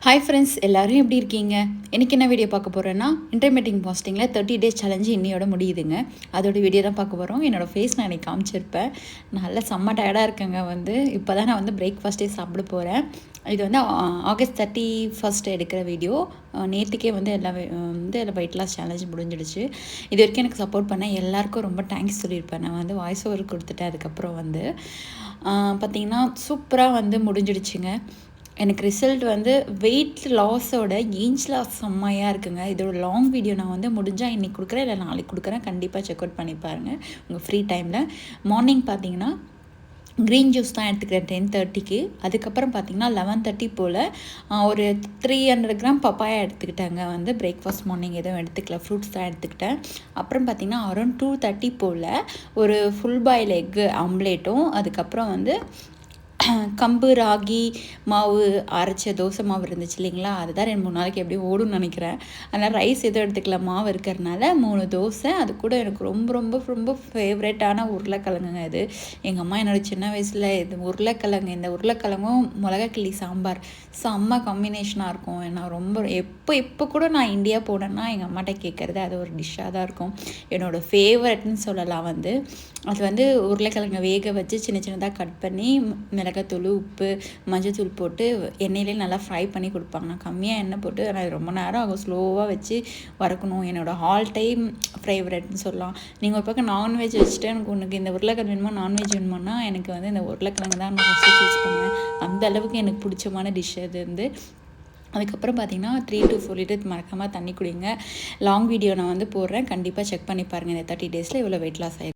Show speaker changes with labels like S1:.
S1: Hi friends, எல்லோரும் எப்படி இருக்கீங்க? இன்றைக்கி என்ன வீடியோ பார்க்க போகிறேன்னா, இன்டர்மீடியட் ஃபாஸ்டிங்கில் 30 டேஸ் சேலஞ்சு இன்னையோட முடியுதுங்க. அதோட வீடியோ தான் பார்க்க போகிறோம். என்னோடய ஃபேஸ் நான் இன்றைக்கி காமிச்சிருப்பேன். நல்லா செம்ம டயர்டாக இருக்கேங்க. இப்போ தான் நான் பிரேக்ஃபாஸ்ட்டே சாப்பிட போகிறேன். இது ஆகஸ்ட் 31 எடுக்கிற வீடியோ. நேற்றுக்கே எல்லா வெயிட் லாஸ் சேலஞ்ச் முடிஞ்சிடுச்சு. இது வரைக்கும் எனக்கு சப்போர்ட் பண்ண எல்லாருக்கும் ரொம்ப தேங்க்ஸ் சொல்லியிருப்பேன். நான் வாய்ஸ் ஓவர் கொடுத்துட்டேன். அதுக்கப்புறம் பார்த்திங்கன்னா சூப்பராக முடிஞ்சிடுச்சுங்க. எனக்கு ரிசல்ட் வெயிட் லாஸோட ஏஞ்ச் லாஸ் செம்மையாக இருக்குங்க. இதோட லாங் வீடியோ நான் முடிஞ்சால் இன்றைக்கி கொடுக்குறேன், இல்லை நாளைக்கு கொடுக்குறேன். கண்டிப்பாக செக் அவுட் பண்ணி பாருங்கள் உங்கள் ஃப்ரீ டைமில். மார்னிங் பார்த்தீங்கன்னா க்ரீன் ஜூஸ் தான் எடுத்துக்கிறேன் 10:30க்கு. அதுக்கப்புறம் பார்த்திங்கன்னா 11:30 போல் ஒரு 300 கிராம் பப்பாயா எடுத்துக்கிட்டேங்க. பிரேக்ஃபாஸ்ட் மார்னிங் எதுவும் எடுத்துக்கல, ஃப்ரூட்ஸ் தான் எடுத்துக்கிட்டேன். அப்புறம் பார்த்திங்கன்னா அரௌண்ட் 2:30 போல் ஒரு ஃபுல் பாயில் எக்கு ஆம்லேட்டும், அதுக்கப்புறம் கம்பு ராகி மாவு அரைச்ச தோசை மாவு இருந்துச்சு இல்லைங்களா, அதுதான் 2-3 நாளைக்கு எப்படியும் ஓடும்னு நினைக்கிறேன். அதனால் ரைஸ் எதுவும் எடுத்துக்கல, மாவு இருக்கிறதுனால 3 தோசை. அது கூட எனக்கு ரொம்ப ரொம்ப ரொம்ப ஃபேவரட்டான உருளைக்கிழங்குங்க. இது எங்கள் அம்மா என்னோடய சின்ன வயசில் இது உருளைக்கிழங்கு, இந்த உருளைக்கிழங்கும் மிளகாக்கிள்ளி சாம்பார் செம்ம காம்பினேஷனாக இருக்கும். நான் ரொம்ப இப்போ கூட நான் இந்தியா போனேன்னா எங்கள் அம்மாட்ட கேட்குறது அது ஒரு டிஷ்ஷாக தான் இருக்கும். என்னோடய ஃபேவரட்னு சொல்லலாம். அது உருளைக்கிழங்கை வேக வச்சு சின்ன சின்னதாக கட் பண்ணி மிளகாத்தூள், உப்பு, மஞ்சத்தூள் போட்டு எண்ணெயிலே நல்லா ஃப்ரை பண்ணி கொடுப்பாங்க. நான் கம்மியாக எண்ணெய் போட்டு, ஆனால் ரொம்ப நேரம் ஆகும், ஸ்லோவாக வச்சு வறுக்கணும். என்னோடய ஆல் டைம் ஃபேவரட்னு சொல்லலாம். நீங்கள் ஒரு பக்கம் நான்வெஜ் வச்சுட்டு உனக்கு இந்த உருளைக்கிழங்கு வேணுமா நான்வெஜ் வேணுமானா எனக்கு இந்த உருளைக்கிழங்கு தான் நான் ஃபஸ்ட்டு சூஸ் பண்ணுவேன். அந்த அளவுக்கு எனக்கு பிடிச்சமான டிஷ் அது. அதுக்கப்புறம் பார்த்திங்கன்னா 3 to 4 லிட்டர் மறக்காமல் தண்ணி குடிங்க. லாங் வீடியோ நான் போடுறேன், கண்டிப்பாக செக் பண்ணி பாருங்கள். இந்த 30 டேஸில் இவ்வளோ வெயிட் லாஸ் ஆகிருக்கு.